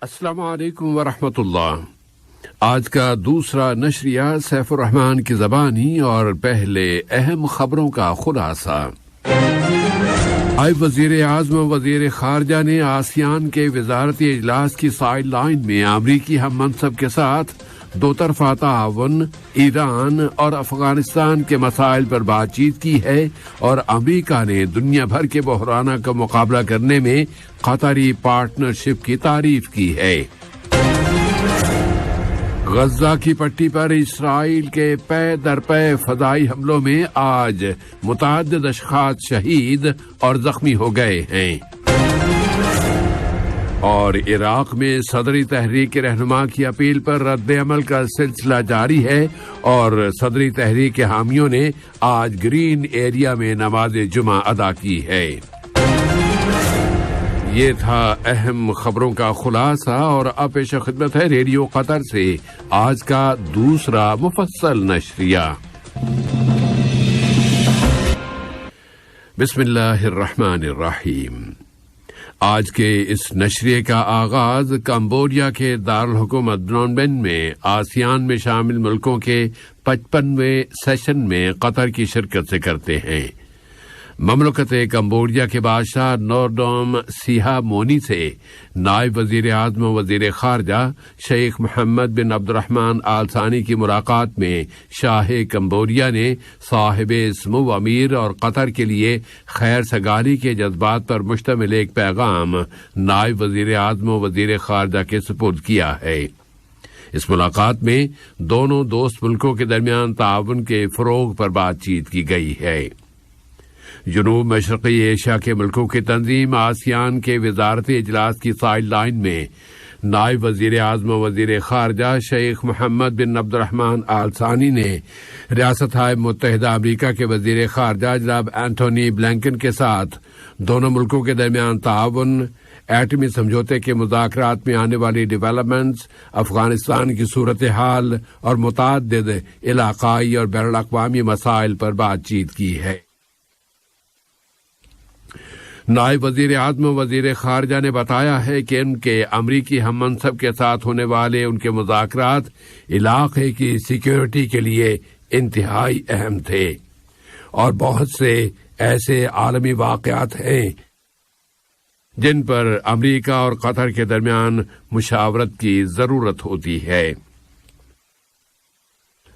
السلام علیکم ورحمۃ اللہ۔ آج کا دوسرا نشریہ سیف الرحمان کی زبانی اور پہلے اہم خبروں کا خلاصہ۔ نائب وزیر اعظم و وزیر خارجہ نے آسیان کے وزارتی اجلاس کی سائیڈ لائن میں امریکی ہم منصب کے ساتھ دو طرفہ تعاون، ایران اور افغانستان کے مسائل پر بات چیت کی ہے اور امریکہ نے دنیا بھر کے بحرانوں کا مقابلہ کرنے میں قطری پارٹنرشپ کی تعریف کی ہے۔ غزہ کی پٹی پر اسرائیل کے پے در پے فضائی حملوں میں آج متعدد اشخاص شہید اور زخمی ہو گئے ہیں۔ اور عراق میں صدری تحریک رہنما کی اپیل پر رد عمل کا سلسلہ جاری ہے اور صدری تحریک کے حامیوں نے آج گرین ایریا میں نماز جمعہ ادا کی ہے۔ یہ تھا اہم خبروں کا خلاصہ اور اب پیش خدمت ہے ریڈیو قطر سے آج کا دوسرا مفصل نشریہ۔ بسم اللہ الرحمن الرحیم۔ آج کے اس نشریے کا آغاز کمبوڈیا کے دارالحکومت پنوم پین میں آسیان میں شامل ملکوں کے 55ویں سیشن میں قطر کی شرکت سے کرتے ہیں۔ مملکت کمبوڈیا کے بادشاہ نورڈوم سیہا مونی سے نائب وزیر اعظم و وزیر خارجہ شیخ محمد بن عبد الرحمن آل ثانی کی ملاقات میں شاہ کمبوڈیا نے صاحب سمو امیر اور قطر کے لیے خیر سگالی کے جذبات پر مشتمل ایک پیغام نائب وزیر اعظم و وزیر خارجہ کے سپرد کیا ہے۔ اس ملاقات میں دونوں دوست ملکوں کے درمیان تعاون کے فروغ پر بات چیت کی گئی ہے۔ جنوب مشرقی ایشیا کے ملکوں کی تنظیم آسیان کے وزارتی اجلاس کی سائیڈ لائن میں نائب وزیر اعظم و وزیر خارجہ شیخ محمد بن عبد الرحمن آل ثانی نے ریاستہائے متحدہ امریکہ کے وزیر خارجہ جناب اینٹونی بلنکن کے ساتھ دونوں ملکوں کے درمیان تعاون، ایٹمی سمجھوتے کے مذاکرات میں آنے والی ڈیولپمنٹس، افغانستان کی صورتحال اور متعدد علاقائی اور بین الاقوامی مسائل پر بات چیت کی ہے۔ نائب وزیر اعظم و وزیر خارجہ نے بتایا ہے کہ ان کے امریکی ہم منصب کے ساتھ ہونے والے ان کے مذاکرات علاقے کی سیکیورٹی کے لیے انتہائی اہم تھے اور بہت سے ایسے عالمی واقعات ہیں جن پر امریکہ اور قطر کے درمیان مشاورت کی ضرورت ہوتی ہے۔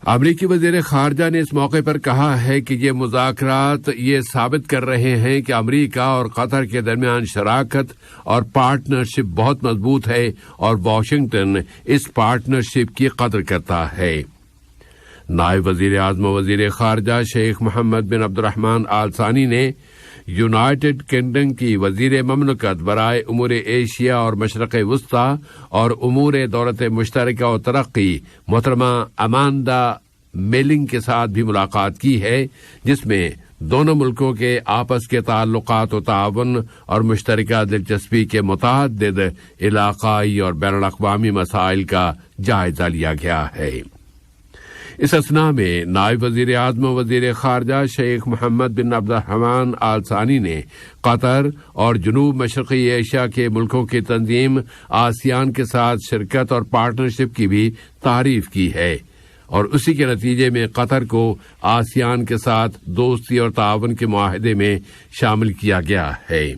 امریکی وزیر خارجہ نے اس موقع پر کہا ہے کہ یہ مذاکرات یہ ثابت کر رہے ہیں کہ امریکہ اور قطر کے درمیان شراکت اور پارٹنرشپ بہت مضبوط ہے اور واشنگٹن اس پارٹنرشپ کی قدر کرتا ہے۔ نائب وزیر اعظم و وزیر خارجہ شیخ محمد بن عبد الرحمن آل ثانی نے یونائیٹڈ کنگڈم کی وزیر مملکت برائے امور ایشیا اور مشرق وسطی اور امور دولت مشترکہ و ترقی محترمہ اماندا میلنگ کے ساتھ بھی ملاقات کی ہے، جس میں دونوں ملکوں کے آپس کے تعلقات و تعاون اور مشترکہ دلچسپی کے متعدد علاقائی اور بین الاقوامی مسائل کا جائزہ لیا گیا ہے۔ اس اثناء میں نائب وزیر اعظم و وزیر خارجہ شیخ محمد بن عبد الرحمن آل ثانی نے قطر اور جنوب مشرقی ایشیا کے ملکوں کی تنظیم آسیان کے ساتھ شرکت اور پارٹنرشپ کی بھی تعریف کی ہے اور اسی کے نتیجے میں قطر کو آسیان کے ساتھ دوستی اور تعاون کے معاہدے میں شامل کیا گیا ہے۔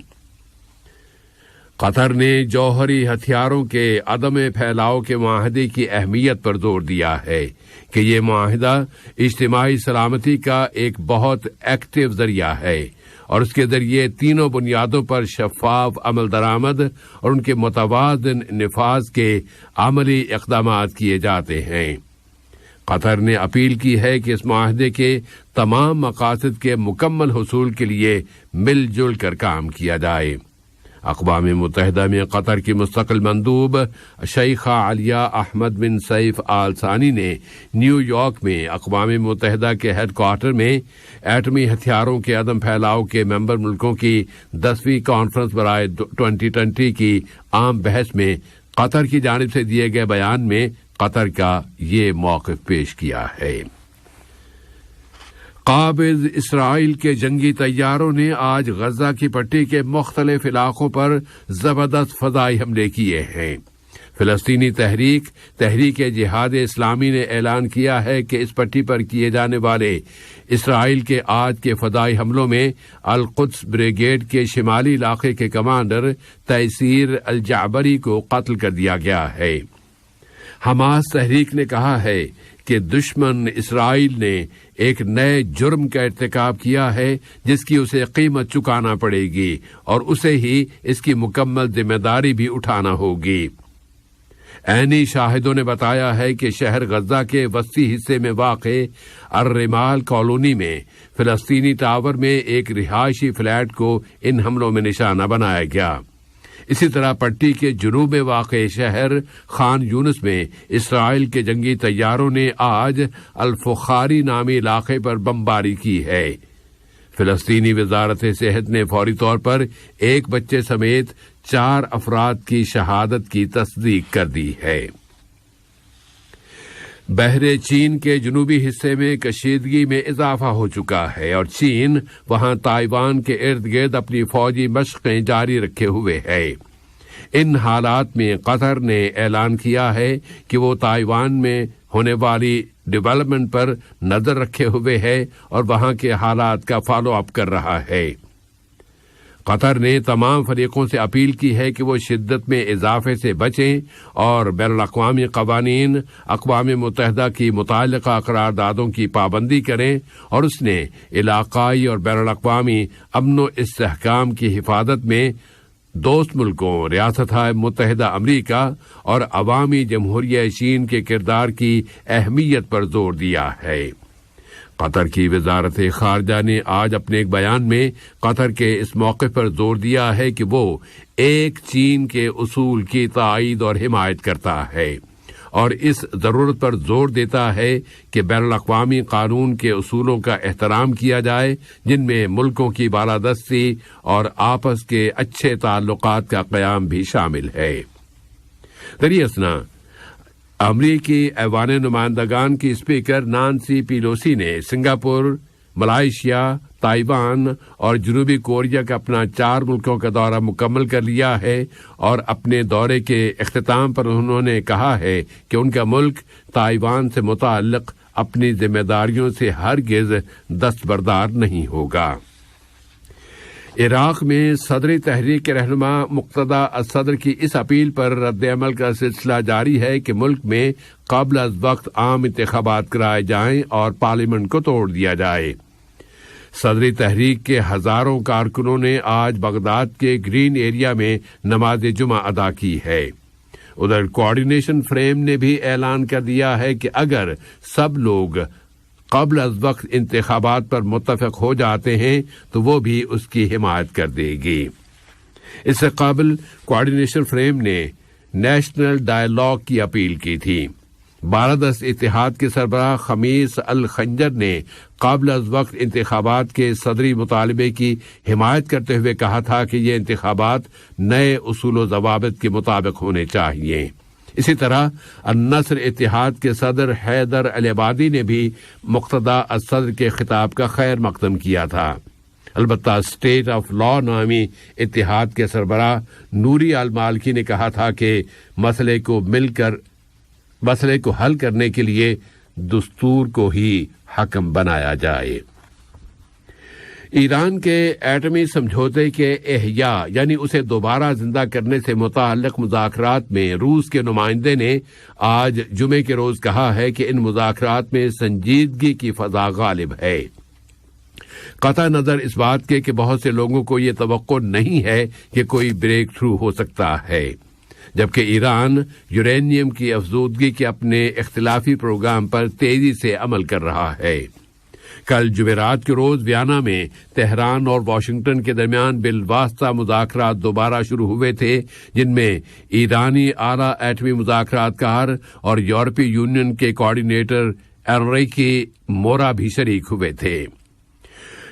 قطر نے جوہری ہتھیاروں کے عدم پھیلاؤ کے معاہدے کی اہمیت پر زور دیا ہے کہ یہ معاہدہ اجتماعی سلامتی کا ایک بہت ایکٹیو ذریعہ ہے اور اس کے ذریعے تینوں بنیادوں پر شفاف عمل درآمد اور ان کے متوازن نفاذ کے عملی اقدامات کیے جاتے ہیں۔ قطر نے اپیل کی ہے کہ اس معاہدے کے تمام مقاصد کے مکمل حصول کے لیے مل جل کر کام کیا جائے۔ اقوام متحدہ میں قطر کی مستقل مندوب شیخہ علیہ احمد بن سیف آل ثانی نے نیو یارک میں اقوام متحدہ کے ہیڈ کوارٹر میں ایٹمی ہتھیاروں کے عدم پھیلاؤ کے ممبر ملکوں کی 10ویں کانفرنس برائے 2020 کی عام بحث میں قطر کی جانب سے دیے گئے بیان میں قطر کا یہ موقف پیش کیا ہے۔ قابض اسرائیل کے جنگی طیاروں نے آج غزہ کی پٹی کے مختلف علاقوں پر زبردست فضائی حملے کیے ہیں۔ فلسطینی تحریک جہاد اسلامی نے اعلان کیا ہے کہ اس پٹی پر کیے جانے والے اسرائیل کے آج کے فضائی حملوں میں القدس بریگیڈ کے شمالی علاقے کے کمانڈر تیسیر الجعبری کو قتل کر دیا گیا ہے۔ حماس تحریک نے کہا ہے کہ دشمن اسرائیل نے ایک نئے جرم کا ارتکاب کیا ہے جس کی اسے قیمت چکانا پڑے گی اور اسے ہی اس کی مکمل ذمہ داری بھی اٹھانا ہوگی۔ عینی شاہدوں نے بتایا ہے کہ شہر غزہ کے وسطی حصے میں واقع الرمال کالونی میں فلسطینی ٹاور میں ایک رہائشی فلیٹ کو ان حملوں میں نشانہ بنایا گیا۔ اسی طرح پٹی کے جنوب میں واقع شہر خان یونس میں اسرائیل کے جنگی طیاروں نے آج الفخاری نامی علاقے پر بمباری کی ہے۔ فلسطینی وزارت صحت نے فوری طور پر ایک بچے سمیت 4 افراد کی شہادت کی تصدیق کر دی ہے۔ بحر چین کے جنوبی حصے میں کشیدگی میں اضافہ ہو چکا ہے اور چین وہاں تائیوان کے ارد گرد اپنی فوجی مشقیں جاری رکھے ہوئے ہے۔ ان حالات میں قطر نے اعلان کیا ہے کہ وہ تائیوان میں ہونے والی ڈیولپمنٹ پر نظر رکھے ہوئے ہے اور وہاں کے حالات کا فالو اپ کر رہا ہے۔ قطر نے تمام فریقوں سے اپیل کی ہے کہ وہ شدت میں اضافے سے بچیں اور بین الاقوامی قوانین، اقوام متحدہ کی متعلقہ قراردادوں کی پابندی کریں، اور اس نے علاقائی اور بین الاقوامی امن و استحکام کی حفاظت میں دوست ملکوں، ریاستہائے متحدہ امریکہ اور عوامی جمہوریہ چین کے کردار کی اہمیت پر زور دیا ہے۔ قطر کی وزارت خارجہ نے آج اپنے ایک بیان میں قطر کے اس موقع پر زور دیا ہے کہ وہ ایک چین کے اصول کی تائید اور حمایت کرتا ہے اور اس ضرورت پر زور دیتا ہے کہ بین الاقوامی قانون کے اصولوں کا احترام کیا جائے، جن میں ملکوں کی بالادستی اور آپس کے اچھے تعلقات کا قیام بھی شامل ہے۔ دریاسنا امریکی ایوان نمائندگان کی اسپیکر نانسی پیلوسی نے سنگاپور، ملائیشیا، تائیوان اور جنوبی کوریا کا اپنا 4 ملکوں کا دورہ مکمل کر لیا ہے، اور اپنے دورے کے اختتام پر انہوں نے کہا ہے کہ ان کا ملک تائیوان سے متعلق اپنی ذمہ داریوں سے ہرگز دستبردار نہیں ہوگا۔ عراق میں صدری تحریک کے رہنما مقتدی الصدر کی اس اپیل پر رد عمل کا سلسلہ جاری ہے کہ ملک میں قبل از وقت عام انتخابات کرائے جائیں اور پارلیمنٹ کو توڑ دیا جائے۔ صدری تحریک کے ہزاروں کارکنوں نے آج بغداد کے گرین ایریا میں نماز جمعہ ادا کی ہے۔ ادھر کوآرڈینیشن فریم نے بھی اعلان کر دیا ہے کہ اگر سب لوگ قبل از وقت انتخابات پر متفق ہو جاتے ہیں تو وہ بھی اس کی حمایت کر دے گی۔ اس سے قبل کوآرڈینیشن فریم نے نیشنل ڈائیلاگ کی اپیل کی تھی۔ بالادست اتحاد کے سربراہ خمیس الخنجر نے قبل از وقت انتخابات کے صدری مطالبے کی حمایت کرتے ہوئے کہا تھا کہ یہ انتخابات نئے اصول و ضوابط کے مطابق ہونے چاہیے۔ اسی طرح النصر اتحاد کے صدر حیدر العبادی نے بھی مقتدی الصدر کے خطاب کا خیر مقدم کیا تھا۔ البتہ اسٹیٹ آف لا نامی اتحاد کے سربراہ نوری المالکی نے کہا تھا کہ مسئلے کو حل کرنے کے لیے دستور کو ہی حکم بنایا جائے۔ ایران کے ایٹمی سمجھوتے کے احیاء یعنی اسے دوبارہ زندہ کرنے سے متعلق مذاکرات میں روس کے نمائندے نے آج جمعے کے روز کہا ہے کہ ان مذاکرات میں سنجیدگی کی فضا غالب ہے۔ قطع نظر اس بات کے کہ بہت سے لوگوں کو یہ توقع نہیں ہے کہ کوئی بریک تھرو ہو سکتا ہے، جبکہ ایران یورینیم کی افزودگی کے اپنے اختلافی پروگرام پر تیزی سے عمل کر رہا ہے۔ کل جمعرات کے روز ویانا میں تہران اور واشنگٹن کے درمیان بالواسطہ مذاکرات دوبارہ شروع ہوئے تھے، جن میں ایرانی اعلیٰ ایٹمی مذاکرات کار اور یورپی یونین کے کوآرڈینیٹر انریکی مورا بھی شریک ہوئے تھے۔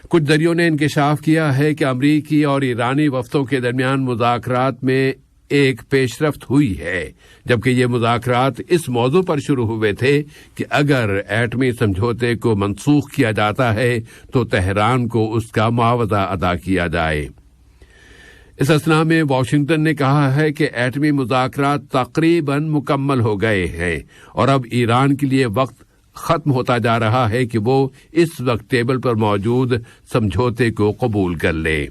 کچھ ذریعوں نے انکشاف کیا ہے کہ امریکی اور ایرانی وفدوں کے درمیان مذاکرات میں ایک پیش رفت ہوئی ہے، جبکہ یہ مذاکرات اس موضوع پر شروع ہوئے تھے کہ اگر ایٹمی سمجھوتے کو منسوخ کیا جاتا ہے تو تہران کو اس کا معاوضہ ادا کیا جائے۔ اس اثنا میں واشنگٹن نے کہا ہے کہ ایٹمی مذاکرات تقریباً مکمل ہو گئے ہیں اور اب ایران کے لیے وقت ختم ہوتا جا رہا ہے کہ وہ اس وقت ٹیبل پر موجود سمجھوتے کو قبول کر لے۔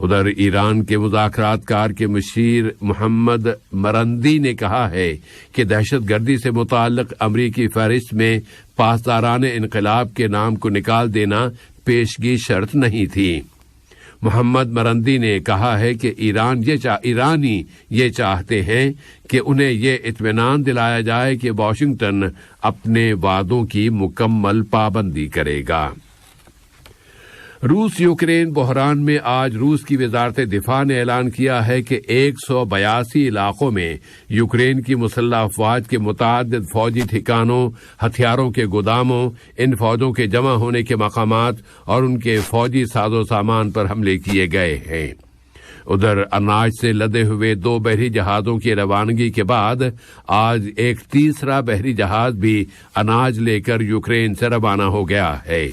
ادھر ایران کے مذاکرات کار کے مشیر محمد مرندی نے کہا ہے کہ دہشت گردی سے متعلق امریکی فہرست میں پاسداران انقلاب کے نام کو نکال دینا پیشگی شرط نہیں تھی۔ محمد مرندی نے کہا ہے کہ ایرانی یہ چاہتے ہیں کہ انہیں یہ اطمینان دلایا جائے کہ واشنگٹن اپنے وعدوں کی مکمل پابندی کرے گا۔ روس یوکرین بحران میں آج روس کی وزارت دفاع نے اعلان کیا ہے کہ 182 علاقوں میں یوکرین کی مسلح افواج کے متعدد فوجی ٹھکانوں، ہتھیاروں کے گوداموں، ان فوجوں کے جمع ہونے کے مقامات اور ان کے فوجی ساز و سامان پر حملے کیے گئے ہیں۔ ادھر اناج سے لدے ہوئے 2 بحری جہازوں کی روانگی کے بعد آج ایک تیسرا بحری جہاز بھی اناج لے کر یوکرین سے روانہ ہو گیا ہے۔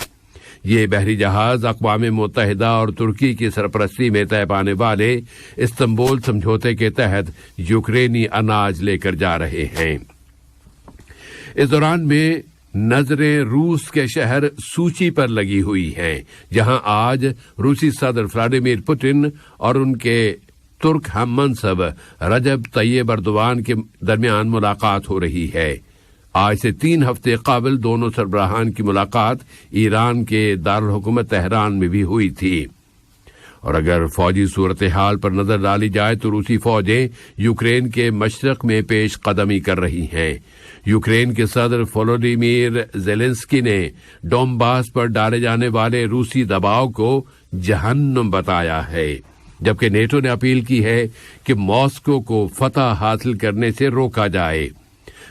یہ بحری جہاز اقوام متحدہ اور ترکی کی سرپرستی میں طے پانے والے استنبول سمجھوتے کے تحت یوکرینی اناج لے کر جا رہے ہیں۔ اس دوران میں نظریں روس کے شہر سوچی پر لگی ہوئی ہیں، جہاں آج روسی صدر ولادیمیر پوٹن اور ان کے ترک ہم منصب رجب طیب ایردوان کے درمیان ملاقات ہو رہی ہے۔ آج سے 3 ہفتے قبل دونوں سربراہان کی ملاقات ایران کے دارالحکومت تہران میں بھی ہوئی تھی۔ اور اگر فوجی صورتحال پر نظر ڈالی جائے تو روسی فوجیں یوکرین کے مشرق میں پیش قدمی کر رہی ہیں۔ یوکرین کے صدر volodymyr zelensky نے ڈونباس پر ڈالے جانے والے روسی دباؤ کو جہنم بتایا ہے، جبکہ نیٹو نے اپیل کی ہے کہ ماسکو کو فتح حاصل کرنے سے روکا جائے،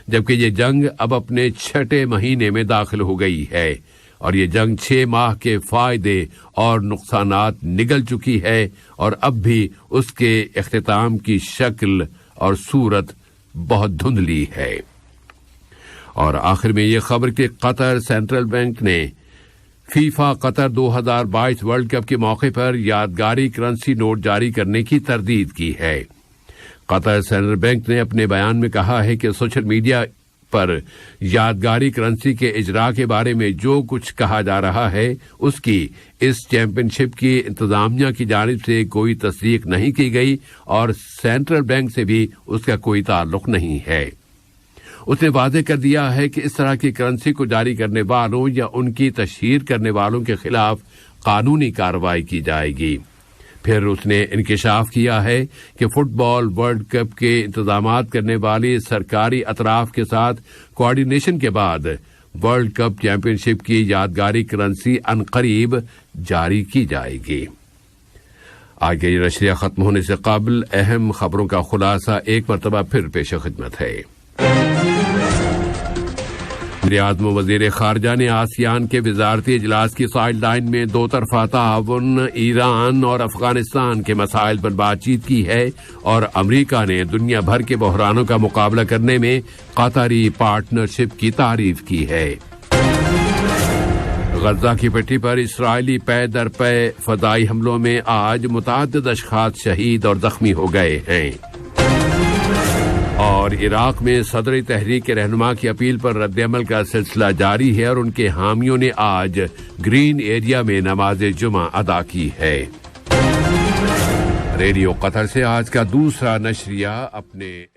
جبکہ یہ جنگ اب اپنے 6 مہینے میں داخل ہو گئی ہے اور یہ جنگ 6 ماہ کے فائدے اور نقصانات نگل چکی ہے اور اب بھی اس کے اختتام کی شکل اور صورت بہت دھندلی ہے۔ اور آخر میں یہ خبر کہ قطر سینٹرل بینک نے فیفا قطر 2022 ورلڈ کپ کے موقع پر یادگاری کرنسی نوٹ جاری کرنے کی تردید کی ہے۔ قطر سینٹرل بینک نے اپنے بیان میں کہا ہے کہ سوشل میڈیا پر یادگاری کرنسی کے اجراء کے بارے میں جو کچھ کہا جا رہا ہے اس کی اس چیمپئن شپ کی انتظامیہ کی جانب سے کوئی تصدیق نہیں کی گئی اور سینٹرل بینک سے بھی اس کا کوئی تعلق نہیں ہے۔ اس نے واضح کر دیا ہے کہ اس طرح کی کرنسی کو جاری کرنے والوں یا ان کی تشہیر کرنے والوں کے خلاف قانونی کارروائی کی جائے گی۔ پھر اس نے انکشاف کیا ہے کہ فٹ بال ورلڈ کپ کے انتظامات کرنے والی سرکاری اطراف کے ساتھ کوآرڈینیشن کے بعد ورلڈ کپ چیمپئن شپ کی یادگاری کرنسی عنقریب جاری کی جائے گی۔ آگے یہ نشریہ ختم ہونے سے قبل اہم خبروں کا خلاصہ ایک مرتبہ پھر پیش خدمت ہے۔ وزیراعظم و وزیر خارجہ نے آسیان کے وزارتی اجلاس کی سائیڈ لائن میں 2 طرفہ تعاون، ایران اور افغانستان کے مسائل پر بات چیت کی ہے اور امریکہ نے دنیا بھر کے بحرانوں کا مقابلہ کرنے میں قطری پارٹنرشپ کی تعریف کی ہے۔ غزہ کی پٹی پر اسرائیلی پے در پے فضائی حملوں میں آج متعدد اشخاص شہید اور زخمی ہو گئے ہیں۔ اور عراق میں صدری تحریک کے رہنما کی اپیل پر رد عمل کا سلسلہ جاری ہے اور ان کے حامیوں نے آج گرین ایریا میں نماز جمعہ ادا کی ہے۔ ریڈیو قطر سے آج کا دوسرا نشریہ اپنے